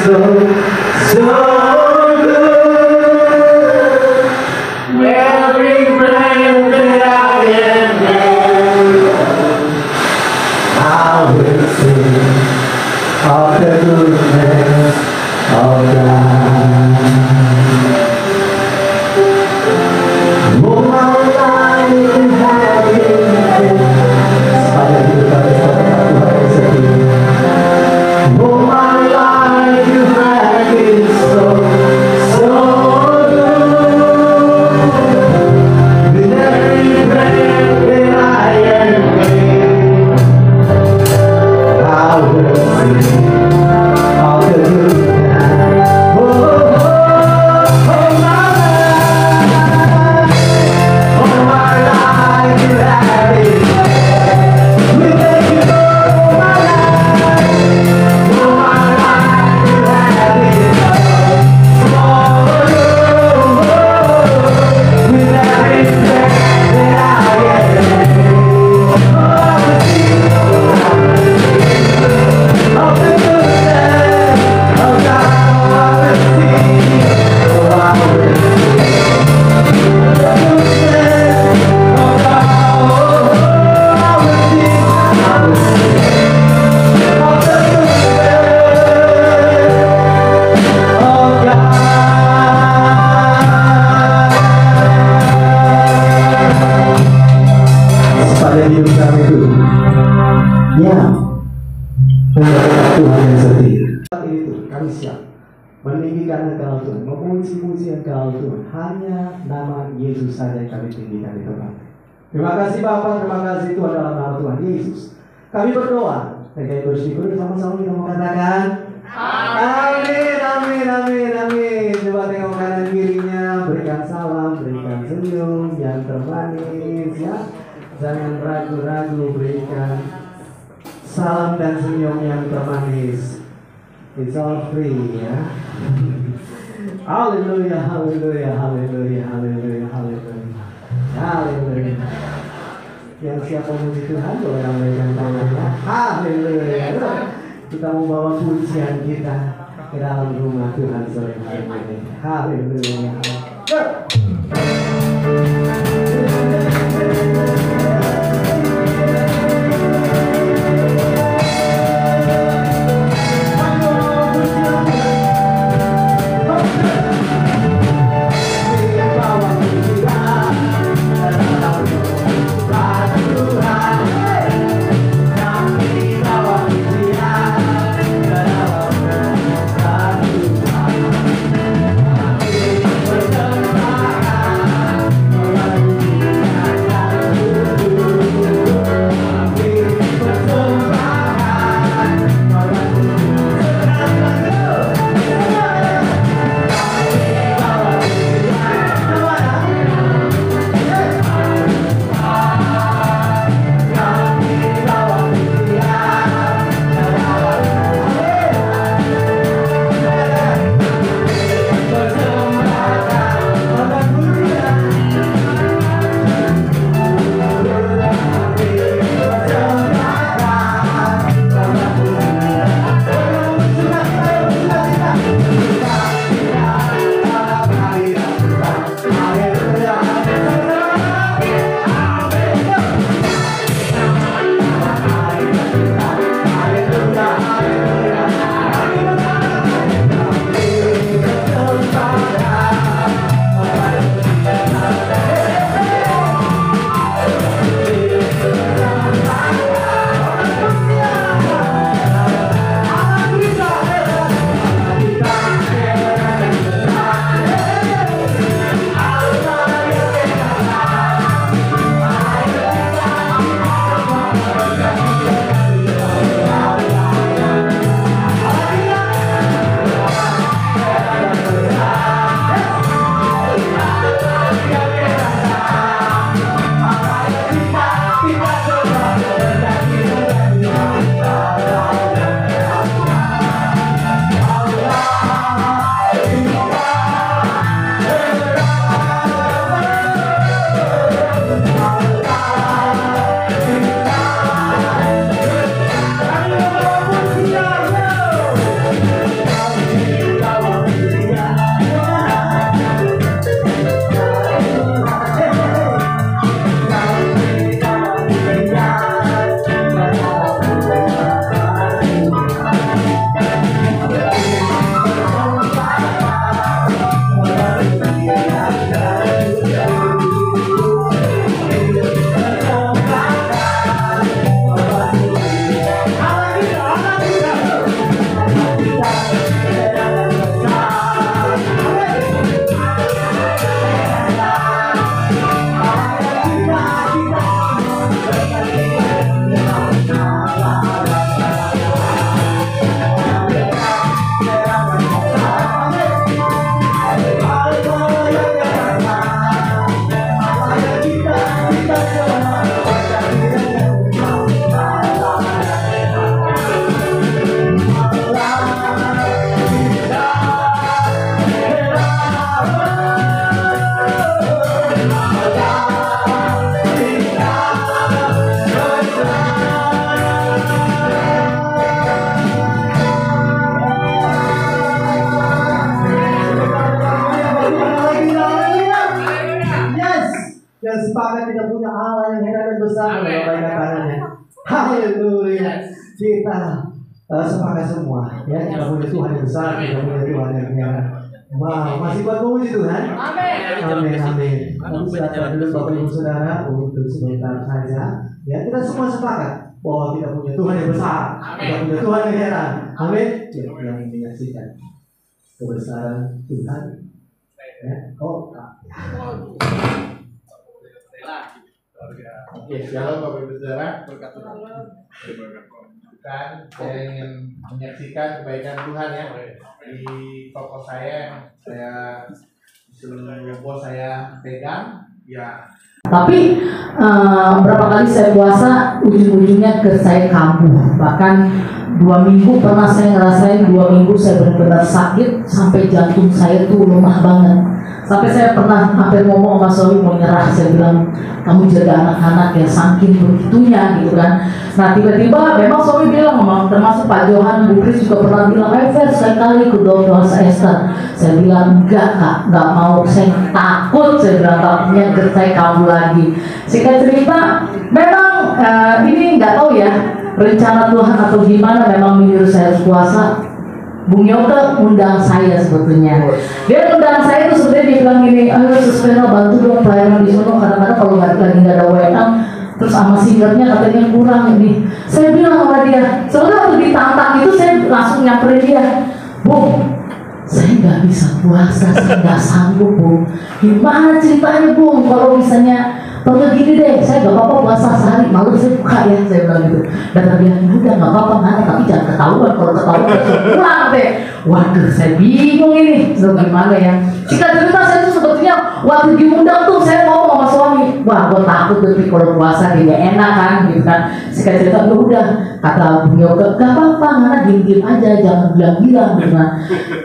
so good. Every breath that I am, I will sing of the goodness of God. Oh, my life has been supaya kita dapat Tuhan sendiri. Oh, my life you have been so good. With every breath that I am able, I will sing of the goodness. Oh, my life, oh, my life you have been. We thank you for my life. Oh, my life you have been so good. With every breath that I am, oh, sing of the goodness of God. I will sing, oh, I will sing of the goodness of God. Oh, I will sing of the goodness of God. Pada hidup kami itu, ya, mendapat Tuhan yang setia. Saat itu kami siap meninggikan Engkau Tuhan, memuji-muji Engkau Tuhan. Hanya nama Yesus saja yang kami tinggikan di tempat. Terima kasih Bapa, terima kasih Tuhan dalam nama Tuhan Yesus. Kami berdoa, dan kami bersyukur sama-sama kita mau katakan amin, amin, amin, amin. Coba tengok kanan kirinya, berikan salam, berikan senyum yang termanis ya. Jangan ragu-ragu, berikan salam dan senyum yang termanis. It's all free ya. Haleluya, haleluya, haleluya, haleluya, haleluya, haleluya. Yang siap memuji Tuhan boleh lambaikan tangannya. Haleluya. Kita mau bawa pujian kita ke dalam rumah Tuhan sore hari ini. Haleluya. kita sepakat semua ya, kita punya Tuhan yang besar, kita punya Tuhan yang nyata. Wah, masih kuat memuji Tuhan. Amin. Amin. Amin. Silakan dulu Bapak Ibu Saudara untuk sebentar saja. Ya, kita semua sepakat bahwa kita punya Tuhan yang besar, kita punya Tuhan yang heran. Amin. Yang menyaksikan kebesaran Tuhan. Ya. Oh. Oke, shalom Bapak Ibu Saudara. Kan saya ingin menyaksikan kebaikan Tuhan ya di toko saya disuruh bos saya pegang ya. Tapi berapa kali saya puasa ujung-ujungnya ke saya kambuh. Bahkan 2 minggu pernah saya ngerasain 2 minggu saya benar-benar sakit sampai jantung saya tuh lemah banget. Sampai saya pernah hampir ngomong sama suami mau nyerah. Saya bilang, kamu jaga anak-anak ya, saking begitunya gitu kan. Nah tiba-tiba memang suami bilang, termasuk Pak Johan, Bu Kris juga pernah bilang, Fer sekali ikut doa Esther. Saya bilang, enggak Kak, enggak mau, saya takut. Saya bilang, takutnya saya kabur lagi. Singkat cerita, memang ini nggak tahu ya rencana Tuhan atau gimana, memang menyuruh saya puasa. Bung Yoga undang saya sebetulnya. Dia undang saya itu sebenarnya dia bilang gini, ayo Suspena bantu dong pelayanan di sana. Kadang-kadang kalau lagi nggak ada WA, terus sama singernya katanya kurang ini. Saya bilang sama dia, sebenarnya waktu ditantang itu saya langsung nyamperin dia, Bung, saya nggak bisa puasa, saya nggak sanggup Bung. Gimana ceritanya Bung? Kalau misalnya kalau gini deh, saya nggak apa-apa puasa sehari, malu saya buka ya, saya bilang gitu. Dan dia bilang, udah nggak apa-apa nggak, tapi jangan ketahuan. Kalau ketahuan saya pulang deh. Waduh, saya bingung ini, so, gimana ya? Singkat cerita saya tuh sebetulnya waktu diundang tuh saya ngomong sama suami, wah gue takut tapi kalau puasa dia enak kan, gitu kan. Singkat cerita ya udah, kata Bung Yoga, gak apa-apa, karena diem-diem aja, jangan bilang-bilang, gitu kan.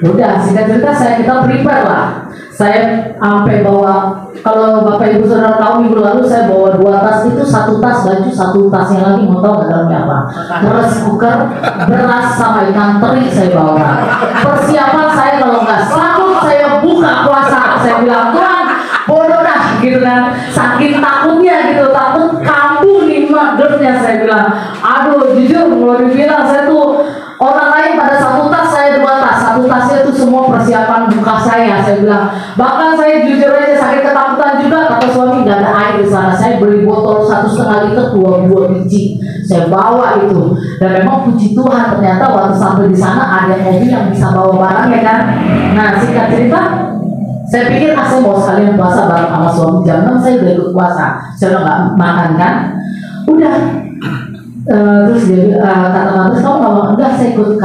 Udah, singkat cerita kita prepare lah. Saya sampai bawa, kalau Bapak Ibu Saudara tahu minggu lalu saya bawa 2 tas, itu 1 tas baju, 1 tas yang lagi mau tahu nggak dalamnya apa? Rice cooker, beras sama ikan teri saya bawa. Persiapan saya kalau nggak sanggup saya buka puasa, saya bilang Tuhan bodoh dah gitu kan, saking takutnya gitu, takut kambuh nih magernya. Saya bilang, aduh jujur mau dibilang saya tuh orang lain pada 1 tas, saya 2 tas. 1 tasnya itu semua persiapan buka saya bilang. Bahkan saya jujur aja sakit ketakutan juga, kata suami nggak ada air di sana. Saya beli botol 1,5 liter 2 biji, saya bawa itu. Dan memang puji Tuhan ternyata waktu sampai di sana ada mobil yang bisa bawa barang ya kan. Nah singkat cerita, saya pikir saya mau sekalian puasa bareng sama suami. Jam 6 saya udah ikut puasa, saya udah nggak makan kan. Udah. Terus dia kata kamu nggak mau? Enggak, saya ikut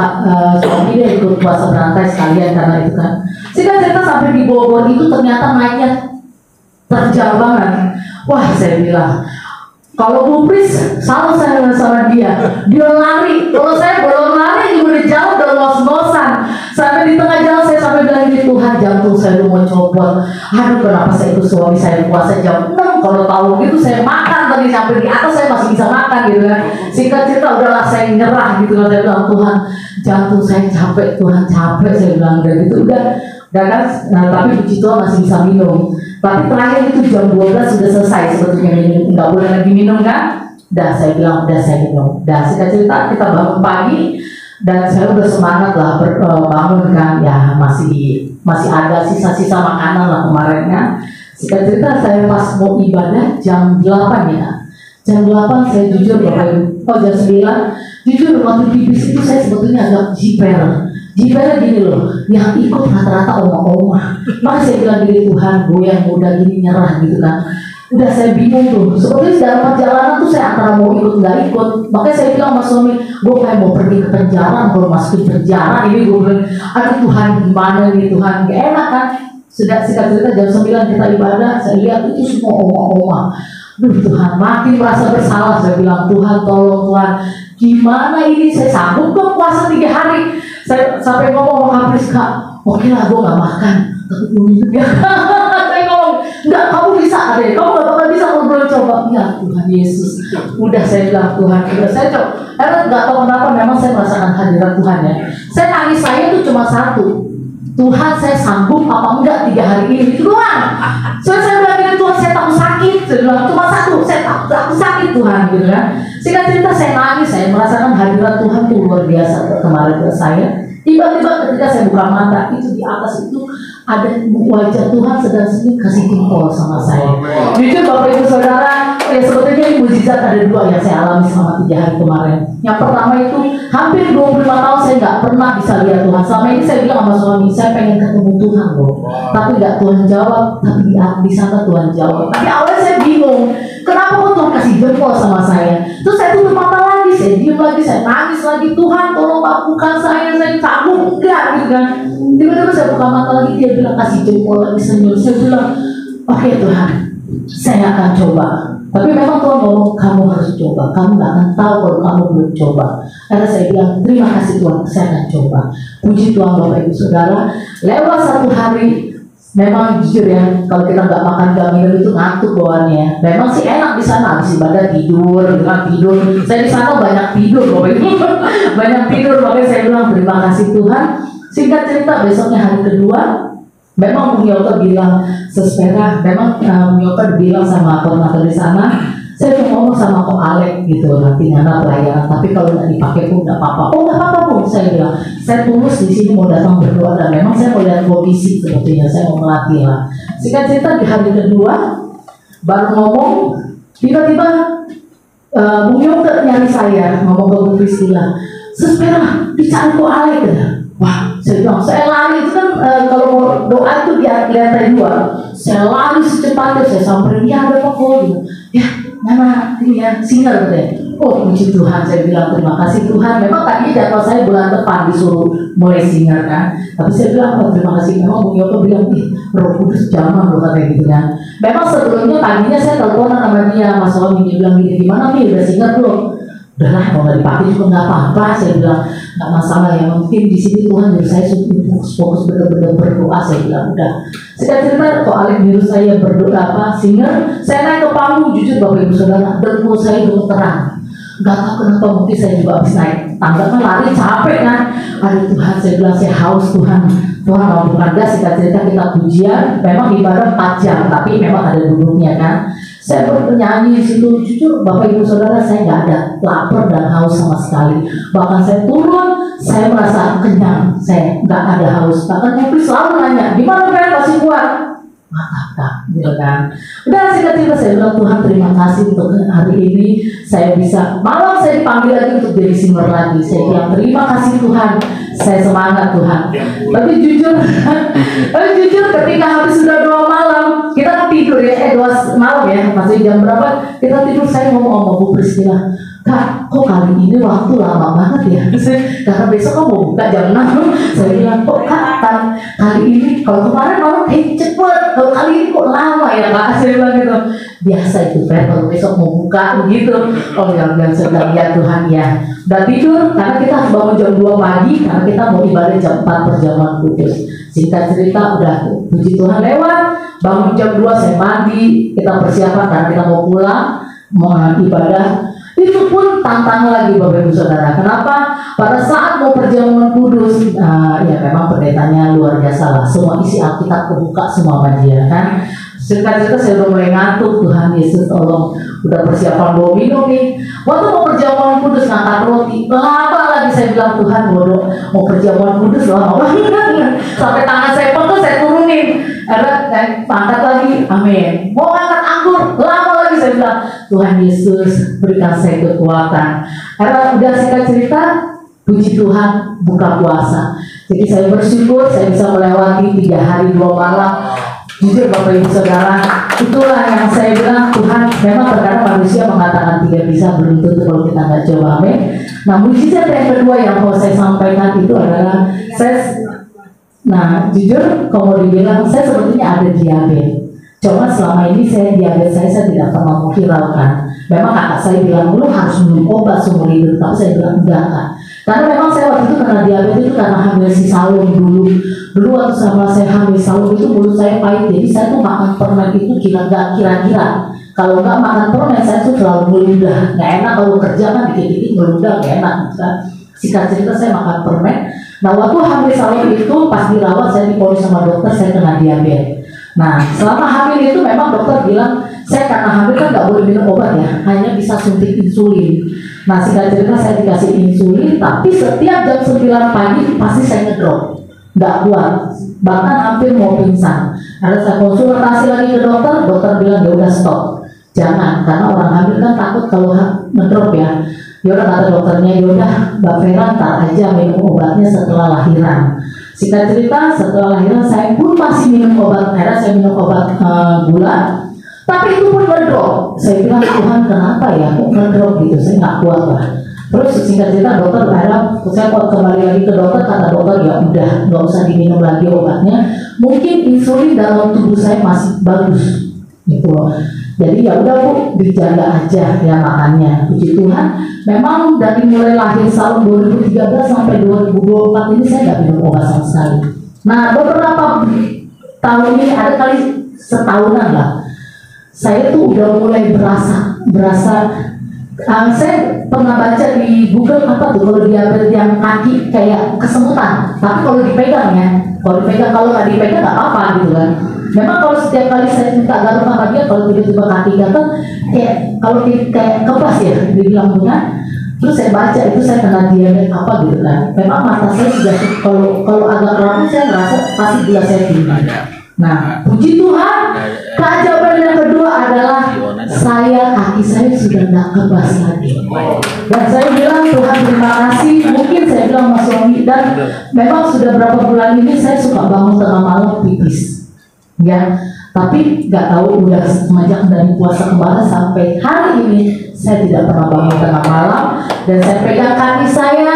suami dia ikut puasa berantai sekalian karena itu kan. Singkat cerita sampai di Bogor itu ternyata naiknya terjal banget. Wah saya bilang, kalau Bu Pris selalu saya sama dia lari. Kalau saya belum lari juga udah jauh, udah ngos-ngosan. Sampai di tengah jalan saya sampai bilang ini, Tuhan jantung saya udah mau copot. Aduh kenapa saya ikut suami saya puasa jam 6? Kalau tahu gitu saya makan tadi sampai di atas saya masih bisa makan gitu kan. Singkat cerita udahlah saya nyerah gitu kan. Saya bilang Tuhan jantung saya capek, Tuhan capek, saya bilang dan itu udah kan. Nah, tapi puji Tuhan masih bisa minum. Tapi terakhir itu jam 12 sudah selesai sebetulnya minum, nggak boleh lagi minum kan. Dah saya bilang udah saya minum. Dah singkat cerita kita bangun pagi dan saya udah semangat lah bangun kan, ya masih ada sisa-sisa makanan lah kemarin kan. Singkat cerita saya pas mau ibadah jam 8 ya. Jam 8 saya jujur Bapak Ibu, jam 9 jujur waktu di bis itu saya sebetulnya agak jiper gini loh, yang ikut rata-rata oma-oma. Maka saya bilang diri Tuhan, gue yang muda gini nyerah gitu kan. Udah saya bingung tuh, sebetulnya dalam perjalanan tuh saya antara mau ikut nggak ikut. Makanya saya bilang sama suami, gue kayak mau pergi ke penjara, kalau masukin penjara ini gue bilang, aduh Tuhan gimana nih Tuhan, gak enak kan. Sudah singkat cerita jam 9 kita ibadah, saya lihat itu semua oma-oma. Duh Tuhan, makin merasa bersalah. Saya bilang Tuhan tolong Tuhan, gimana ini saya sanggup kok puasa 3 hari. Saya sampai ngomong sama Kapris, Kak, oke lah gue gak makan, tapi belum ya. Saya ngomong, enggak kamu bisa deh, kamu gak bakal bisa kalau belum coba. Ya Tuhan Yesus, udah saya bilang Tuhan, udah saya coba. Karena gak tahu kenapa memang saya merasakan hadirat Tuhan ya. Saya nangis saya itu cuma 1, Tuhan saya sanggup apa enggak 3 hari ini, itu doang. Saya bilang Tuhan saya takut sakit, saya bilang cuma 1, saya takut sakit Tuhan gitu kan. Singkat cerita saya nangis, saya merasakan hadirat Tuhan itu luar biasa kemarin ke saya. Tiba-tiba ketika saya buka mata, itu di atas itu ada wajah Tuhan sedang senyum kasih jempol sama saya. Jujur Bapak Ibu Saudara, sebetulnya ini mujizat ada dua yang saya alami selama 3 hari kemarin. Yang pertama itu hampir 25 tahun saya nggak pernah bisa lihat Tuhan. Selama ini saya bilang sama suami, saya pengen ketemu Tuhan loh. Tapi nggak Tuhan jawab, tapi di sana Tuhan jawab. Tapi awalnya saya bingung, kenapa kok Tuhan kasih jempol sama saya? Terus saya tutup mata lagi, saya diam lagi, saya nangis lagi, Tuhan tolong bukan saya sanggup enggak gitu kan. Tiba-tiba saya buka mata lagi, dia bilang kasih jempol lagi, senyum. Saya bilang, oke Tuhan, saya akan coba. Tapi memang Tuhan ngomong, kamu harus coba, kamu gak akan tahu kalau kamu belum coba. Karena saya bilang, terima kasih Tuhan, saya akan coba. Puji Tuhan Bapak Ibu Saudara, lewat 1 hari, memang jujur ya, kalau kita nggak makan gak minum itu ngantuk bawaannya. Memang sih enak di sana, habis ibadah tidur, tidur. Saya di sana banyak tidur, Bapak Ibu, banyak tidur. Makanya saya bilang terima kasih Tuhan. Singkat cerita, besoknya hari kedua, memang Bung Yoto bilang sespera, memang Bung Yoto bilang sama koordinator di sana, saya cuma ngomong sama Kok Alek gitu, nanti ngana pelayanan, tapi kalau nggak dipakai pun nggak apa-apa. Oh nggak apa-apa pun, saya bilang, saya tulus di sini mau datang berdoa dan memang saya mau lihat komisi sebetulnya, saya mau melatih lah. Singkat cerita di hari kedua, baru ngomong, tiba-tiba Bung Yoto nyari saya, ngomong ke Bu Priscilla, sespera, dicari Kok Alek ya. Wah, saya bilang, saya lari itu kan kalau mau doa itu di lantai 2. Saya lari secepatnya, saya samperin dia ada apa gitu. Ya, mana ini ya, singer deh. Oh, puji Tuhan, saya bilang terima kasih Tuhan. Memang tadi jadwal saya bulan depan disuruh mulai singer kan. Tapi saya bilang, oh, terima kasih. Memang Bung Yoto bilang, Roh Kudus jangan loh katanya gitu kan. Memang sebelumnya paginya saya teleponan sama dia, Mas Wami, dia bilang gimana nih, udah singer belum? Udahlah, mau nggak dipakai juga nggak apa-apa. Saya bilang nggak masalah, yang penting di sini Tuhan nyuruh saya fokus benar-benar berdoa. Saya bilang udah. Saya cerita kok Alek nyuruh saya berdoa apa singer. Saya naik ke panggung, jujur Bapak Ibu Saudara, dengkul saya gemeteran. Nggak tahu kenapa, mungkin saya juga habis naik tangga kan lari capek kan. Aduh Tuhan, saya bilang saya haus Tuhan. Tuhan mau bukan singkat cerita kita pujian. Memang ibadah 4 jam, tapi memang ada duduknya kan. Saya bernyanyi di situ, jujur Bapak Ibu Saudara, saya nggak ada lapar dan haus sama sekali. Bahkan saya turun, saya merasa kenyang, saya nggak ada haus. Bahkan Nyupi selalu nanya, gimana kan masih kuat? Mantap, gitu kan. Udah singkat cerita saya bilang Tuhan terima kasih untuk hari ini saya bisa. Malam saya dipanggil lagi untuk jadi singer lagi. Saya bilang terima kasih Tuhan, saya semangat Tuhan. Tapi jujur ketika habis sudah 2 malam kita kan tidur ya, 2 malam ya, masih jam berapa kita tidur, saya ngomong sama Bu Priscilla, Kak, kok kali ini waktu lama banget ya? Karena besok kamu buka jam 6. Saya bilang, kok Kak, kali ini kalau kemarin malam cepet, kalau kali ini kok lama ya Kak? Saya bilang gitu. Biasa itu kan, kalau besok mau buka begitu. Oh yang sedang ya Tuhan ya. Udah tidur, karena kita harus bangun jam 2 pagi, karena kita mau ibadah jam 4 perjamuan kudus. Singkat cerita udah puji Tuhan lewat, bangun jam 2 saya mandi, kita persiapan karena kita mau pulang, mau ibadah. Itu pun tantangan lagi Bapak Ibu Saudara. Kenapa? Pada saat mau perjamuan kudus, ya memang pendetanya luar biasa lah. Semua isi Alkitab kebuka semua sama dia kan. Singkat cerita saya udah mulai ngantuk. Tuhan Yesus tolong, udah persiapan bawa minum nih. Waktu mau perjamuan kudus ngangkat roti, lama lagi saya bilang Tuhan mau perjamuan kudus lama banget. Sampai tangan saya pegel saya turunin. Karena angkat lagi, amin. Mau angkat anggur, lama lagi saya bilang Tuhan Yesus berikan saya kekuatan. Karena udah singkat cerita, puji Tuhan buka puasa. Jadi saya bersyukur saya bisa melewati 3 hari 2 malam. Jujur Bapak Ibu Saudara, itulah yang saya bilang Tuhan. Memang terkadang manusia mengatakan tidak bisa, belum tentu kalau kita nggak coba, amin. Nah mujizat yang kedua yang mau saya sampaikan itu adalah jujur kalau dibilang saya sebetulnya ada diabetes. Cuma selama ini diabetes saya tidak pernah menghiraukan. Memang kakak saya bilang lu harus minum obat seumur hidup, tapi saya bilang enggak Kak. Karena memang saya waktu itu kena diabetes itu karena hamil si Salum dulu waktu sama saya hamil Salum itu mulut saya pahit. Jadi saya tuh makan permen itu kira-kira kalau nggak makan permen saya tuh selalu meludah. Nggak enak kalau kerja kan dikit-dikit meludah, nggak enak kan. Singkat cerita saya makan permen. Nah waktu hamil Salum itu pas dirawat saya diponis sama dokter saya kena diabetes. Nah selama hamil itu memang dokter bilang Saya karena hamil kan nggak boleh minum obat ya, hanya bisa suntik insulin. Nah singkat cerita saya dikasih insulin, tapi setiap jam 9 pagi pasti saya ngedrop, nggak kuat, bahkan hampir mau pingsan. Ada saya konsultasi lagi ke dokter, dokter bilang ya udah stop, jangan, karena orang hamil kan takut kalau ngedrop ya. Ya udah kata dokternya, ya udah Mbak Vera ntar aja minum obatnya setelah lahiran. Singkat cerita setelah lahiran saya pun masih minum obat, akhirnya saya minum obat gula. Tapi itu pun ngedrop. Saya bilang Tuhan kenapa ya kok ngedrop gitu, saya nggak kuat lah. Terus singkat cerita dokter akhirnya saya kembali lagi ke dokter, kata dokter ya udah nggak usah diminum lagi obatnya. Mungkin insulin dalam tubuh saya masih bagus gitu loh. Jadi ya udah Bu, dijaga aja ya makannya. Puji Tuhan, memang dari mulai lahir tahun 2013 sampai 2024 ini saya nggak minum obat sama sekali. Nah beberapa tahun ini ada kali setahunan lah. Saya tuh udah mulai berasa saya pernah baca di Google apa tuh kalau diabetes yang kaki kayak kesemutan, tapi kalau dipegang ya, kalau nggak dipegang nggak apa-apa gitu kan. Memang kalau setiap kali saya minta garuk sama dia, kalau tiba-tiba kaki gatel kayak kalau kayak kebas ya dibilang bukan. Terus saya baca itu saya kena diabetes apa gitu kan. Memang mata saya sudah kalau agak rapuh saya merasa pasti gula saya tinggi. Nah, puji Tuhan, keajaiban yang kedua adalah kaki saya sudah tidak kebas lagi. Dan saya bilang Tuhan terima kasih. Mungkin saya bilang Mas suami, dan memang sudah berapa bulan ini saya suka bangun tengah malam pipis, ya. Tapi nggak tahu udah semenjak dari puasa kemarin sampai hari ini saya tidak pernah bangun tengah malam, dan saya pegang kaki saya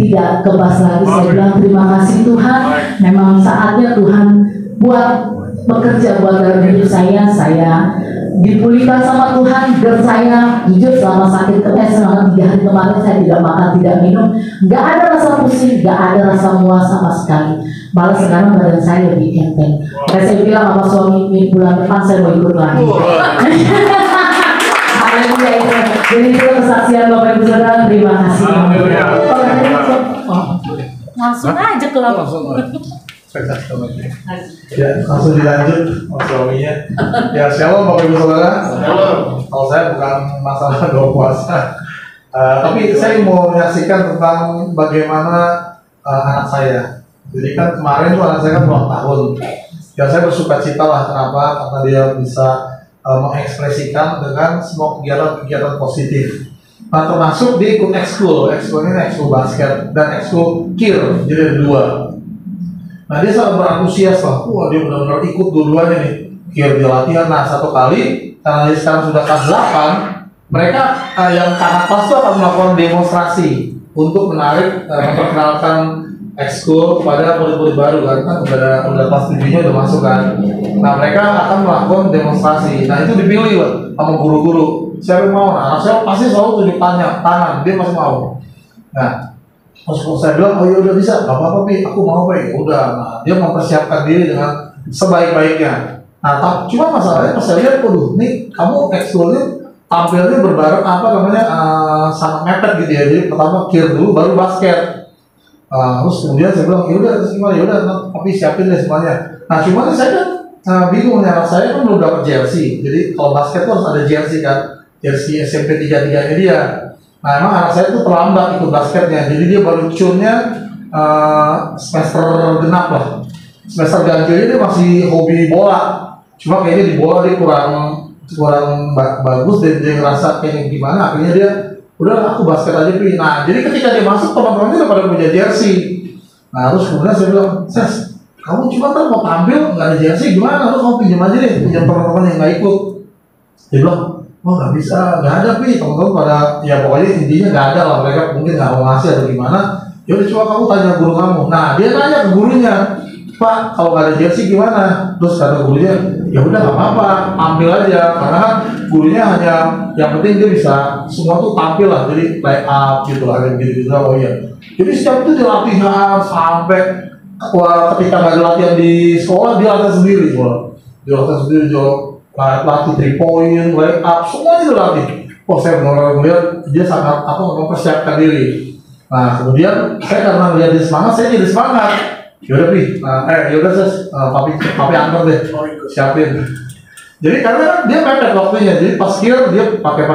tidak kebas lagi. Saya bilang terima kasih Tuhan. Memang saatnya Tuhan buat bekerja buat dalam hidup saya dipulihkan sama Tuhan. GERD saya jujur selama selama 3 hari kemarin saya tidak makan, tidak minum, nggak ada rasa pusing, nggak ada rasa mual sama sekali. Malah sekarang badan saya lebih enteng. Dan saya bilang sama suami bulan depan saya mau ikut lagi. Jadi itu kesaksian Bapak Ibu Saudara, terima kasih. Langsung aja ke Ya, langsung dilanjut sama suaminya. Ya, shalom Bapak Ibu Saudara. Kalau saya bukan masalah doa puasa, tapi saya mau menyaksikan tentang bagaimana anak saya. Jadi kan kemarin tuh anak saya kan ulang tahun. Ya saya bersuka cita lah, kenapa? Karena dia bisa mengekspresikan dengan semua kegiatan-kegiatan positif. Nah termasuk dia ikut ekskul ini ekskul basket dan ekskul kir, jadi ada 2. Nah dia sangat berantusias lah, wah dia benar-benar ikut dua-duanya nih. Kira dia latihan, nah satu kali karena dia sekarang sudah kelas 8, mereka yang kakak kelas itu akan melakukan demonstrasi untuk menarik, memperkenalkan ekskul kepada murid-murid baru kan udah kelas 7-nya udah masuk kan. Nah mereka akan melakukan demonstrasi, nah itu dipilih lah sama guru-guru. Siapa yang mau? Nah saya pasti selalu tunjuk tangan, dia masih mau. Nah terus saya bilang, oh ya udah bisa, gak apa-apa Pi, aku mau Pi, udah. Nah dia mempersiapkan diri dengan sebaik-baiknya. Nah cuma masalahnya pas saya lihat, waduh, nih kamu ekskulnya tampilnya berbareng sangat mepet gitu ya. Jadi pertama kir dulu, baru basket. Terus kemudian saya bilang, yaudah terus gimana, yaudah, tapi siapin deh semuanya. Nah cuma saya kan bingung ya, saya kan belum dapat jersey. Jadi kalau basket tuh harus ada jersey kan, jersey SMP 33-nya dia. Nah emang anak saya tuh terlambat ikut basketnya, jadi dia baru cunnya semester genap lah. Semester ganjilnya dia masih hobi bola, cuma kayaknya di bola dia kurang bagus dan dia ngerasa kayaknya gimana, akhirnya dia udah aku basket aja Pi. Nah jadi ketika dia masuk teman-temannya udah pada punya jersey. Nah terus kemudian saya bilang, Ses, kamu cuma kan mau tampil nggak ada jersey gimana, lu kamu pinjam aja deh, pinjam teman-teman yang nggak ikut. Dia bilang, oh nggak bisa, nggak ada Pi, teman-teman pada ya pokoknya intinya nggak ada lah, mereka mungkin nggak mau ngasih atau gimana. Ya udah coba kamu tanya guru kamu. Nah dia nanya ke gurunya, Pak kalau nggak ada jersey gimana? Terus kata gurunya, ya udah nggak apa-apa, ambil aja, karena kan gurunya hanya yang penting dia bisa semua tuh tampil lah, jadi play up gitu lah, gitu oh iya. Jadi setiap itu dia latihan sampai ketika nggak ada latihan di sekolah dia latihan sendiri dia latih 3 point, layup up, semuanya itu latih. Oh saya benar-benar melihat dia sangat mempersiapkan diri. Nah kemudian saya karena melihat dia semangat, saya jadi semangat. Yaudah Pi, yaudah Ses, papi antar deh, siapin. Jadi karena dia mepet waktunya, jadi pas kir dia pakai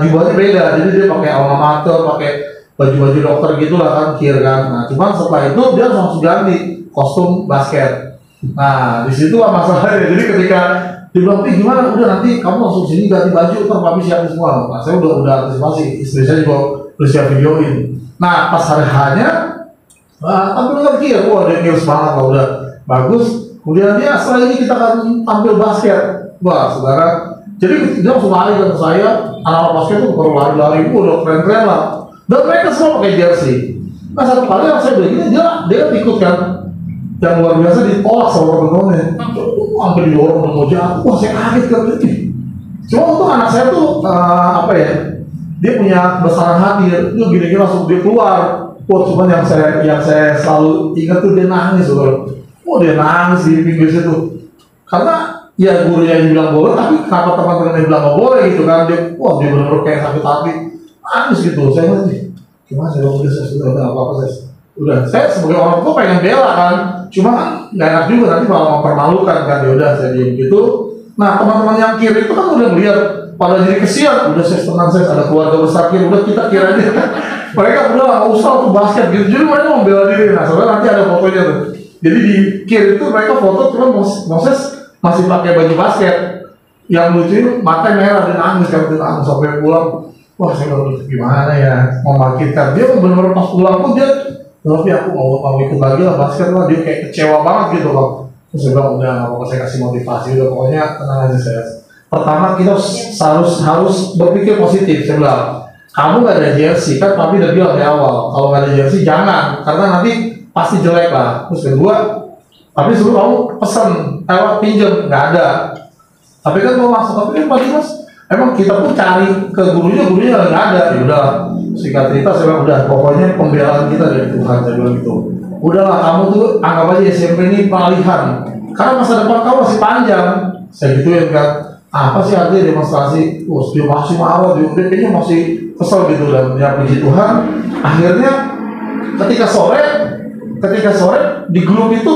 jubahnya beda, jadi dia pakai alma mater, pakai baju-baju dokter gitulah kan kir kan. Nah cuman setelah itu dia langsung ganti kostum basket. Nah di situ lah masalahnya. Jadi ketika dibilang gimana, udah nanti kamu langsung sini ganti baju, ntar papi siapin semua. Nah saya udah antisipasi, istri saya juga udah siap videoin. Nah pas hari hanya tampil kan kir, wah dia kir semangat lah, udah bagus. Kemudian dia setelah ini kita akan tampil basket. Wah, saudara, jadi dia langsung lari ke saya, anak-anak basket tuh baru lari-lari, udah keren-keren lah. Dan mereka semua pakai jersey. Nah satu kali yang saya bilang ini, dia ikut kan, yang luar biasa ditolak sama teman-temannya. Sampai didorong dan mau jatuh, wah saya kaget kan. Cuma untuk anak saya tuh, dia punya kebesaran hati, dia gini-gini langsung dia keluar. Wah, cuman yang saya selalu ingat tuh dia nangis, saudara. Wah dia nangis di pinggir situ. Karena ya gurunya yang bilang boleh, tapi kenapa teman-teman yang bilang nggak boleh gitu kan? Dia benar-benar kayak sakit hati, nangis gitu. Saya ngerti, gimana saya udah sudah apa-apa saya sebagai orang tua pengen bela kan, cuma kan nggak enak juga nanti kalau mempermalukan kan. Ya udah saya diem gitu. Nah teman-teman yang kiri itu kan udah melihat pada jadi kesian, udah saya tenang, saya ada keluarga besar kiri, udah kita kira aja. Mereka udah nggak usah untuk basket gitu, jadi mereka membela diri. Nah sebenarnya nanti ada fotonya tuh. Jadi di kiri itu mereka foto, cuma Moses masih pakai baju basket. Yang lucu mata merah dan nangis kan, dia nangis sampai pulang. Wah saya baru gimana ya membangkitkan dia. Benar-benar pas pulang pun dia, tapi aku mau ikut lagi lah basket lah. Dia kayak kecewa banget gitu loh. Terus saya bilang udah nggak apa-apa, saya kasih motivasi udah, pokoknya tenang aja saya. Pertama kita harus berpikir positif. Saya bilang kamu nggak ada jersey kan, tapi udah bilang dari awal kalau nggak ada jersey jangan, karena nanti pasti jelek lah. Terus kedua, tapi suruh kamu pesan, pinjam, nggak ada. Tapi kan mau masuk, tapi kan Pak Dimas, emang kita pun cari ke gurunya nggak ada. Ya udah, singkat cerita saya bilang udah, pokoknya pembelaan kita dari Tuhan. Saya bilang gitu. Udahlah kamu tuh anggap aja SMP ini peralihan, karena masa depan kamu masih panjang. Saya gituin kan, apa sih artinya demonstrasi? Dia masih marah, dia kayaknya masih kesel gitu. Dan ya puji Tuhan, akhirnya ketika sore di grup itu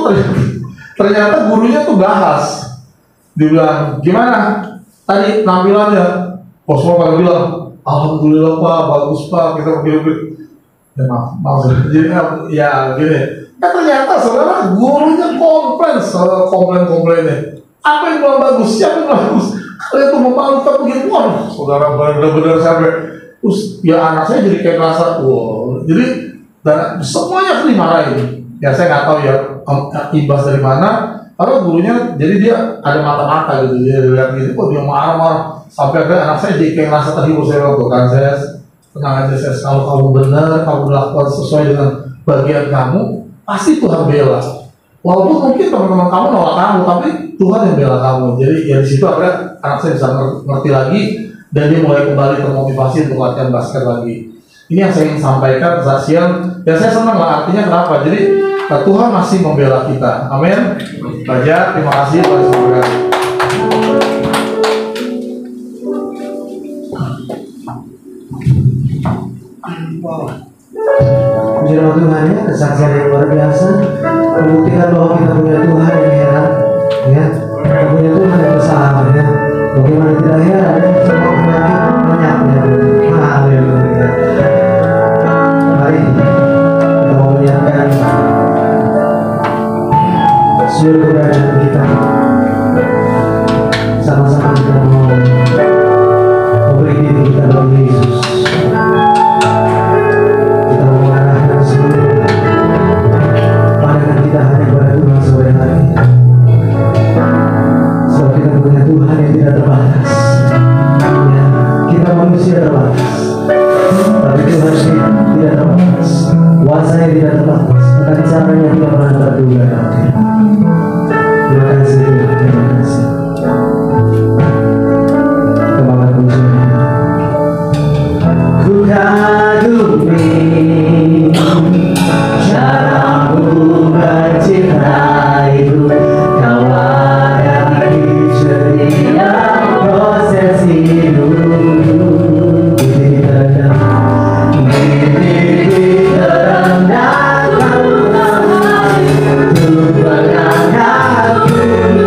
ternyata gurunya tuh bahas, dia bilang gimana tadi penampilannya. Semua pada bilang alhamdulillah Pak, bagus Pak, kita begini. Ya maaf jadi ya gini. Ternyata saudara gurunya komplainnya. Apa yang belum bagus? Siapa yang bagus? Kalian tuh memalukan begitu. Wah, saudara benar-benar sampai terus ya anak saya jadi kayak merasa jadi dan semuanya dimarahin. Ya saya nggak tahu ya imbas dari mana, karena gurunya jadi dia ada mata-mata gitu, dia lihat gitu, dia marah-marah sampai akhirnya anak saya jadi kayak ngerasa terhibur. Saya waktu kan saya tenang aja, saya kalau kamu benar, kamu lakukan sesuai dengan bagian kamu, pasti Tuhan bela. Walaupun mungkin teman-teman kamu nolak kamu, tapi Tuhan yang bela kamu. Jadi ya di situ akhirnya anak saya bisa ngerti lagi dan dia mulai kembali termotivasi untuk latihan basket lagi. Ini yang saya ingin sampaikan kesaksian. Ya saya senang lah, artinya kenapa? Jadi Tuhan masih membela kita. Amin. Baca, terima kasih Pak Saudara. Puji nama Tuhan ya, kesaksian yang luar biasa membuktikan bahwa kita punya Tuhan yang heran ya, kita punya Tuhan yang bersahabat ya. Bagaimana tidak heran ya, semua penyakit banyaknya. Haleluya. Mari kita mau menyiapkan seluruh keberadaan kita, sama-sama kita mau memberi diri kita bagi Yesus. Kita mau mengarahkan seluruh pandangan kita hanya kepada Tuhan sore hari, sebab kita punya Tuhan yang tidak terbatas ya, kita manusia terbatas, tapi Tuhan tidak terbatas, kuasanya tidak terbatas, tetapi caranya tidak pernah terduga. Terima kasih Tuhan, terima kasih. Kembangkan pujian. Ku kagumi caramu mencintaiku, kau ada di setiap proses hidup. Titik terendah untuk mengangkatku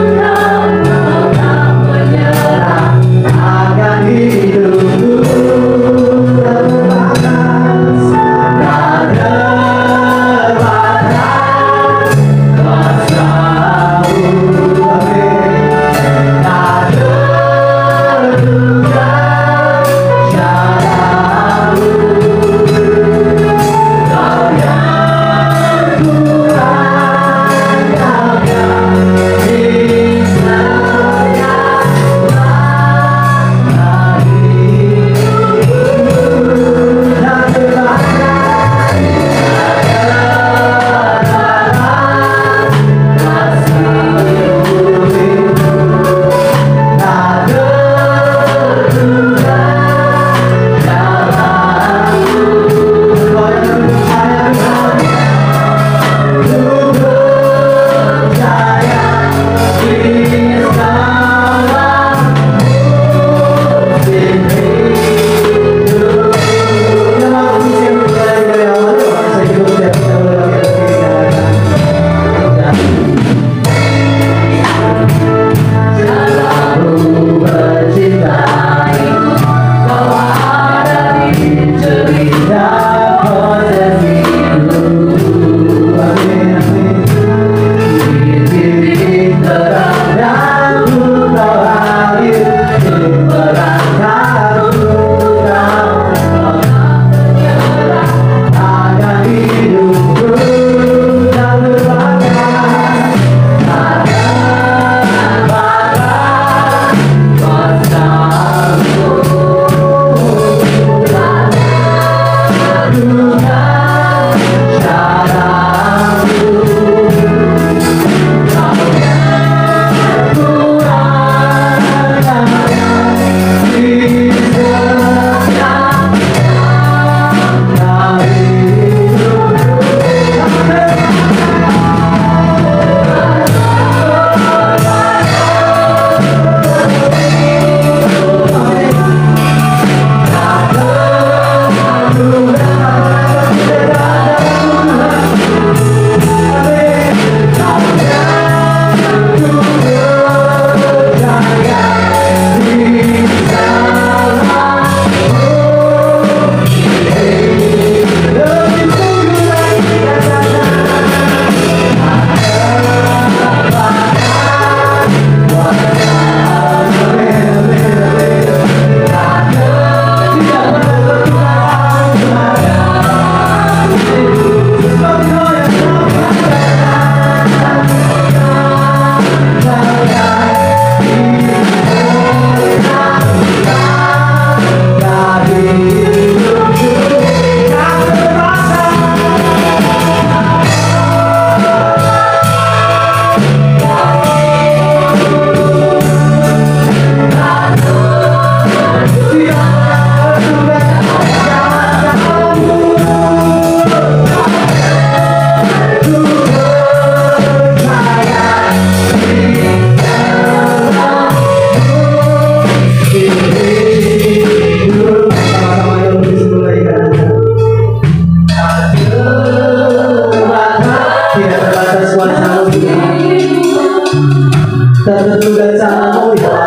tak terduga caramu ya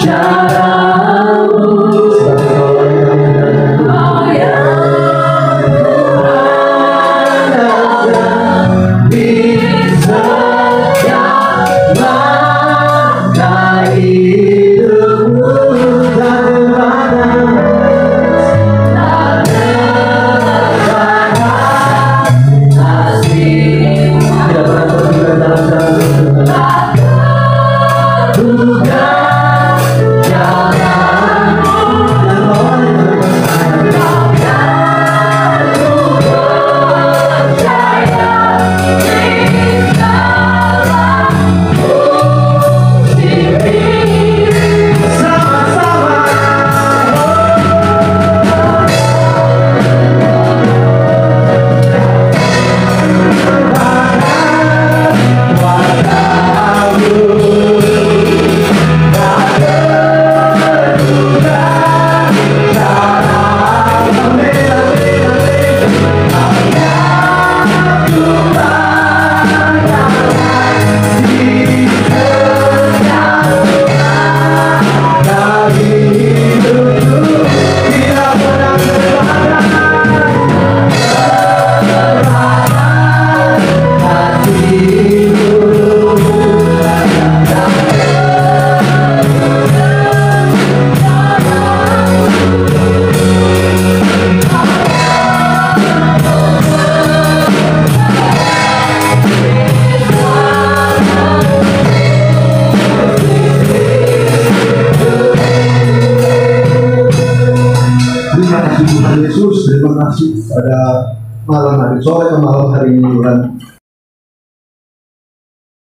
caramu sebagai orang yang bisa maka hidupmu tak Tuhan Yesus, terima kasih pada malam hari sore ke malam hari ini Tuhan.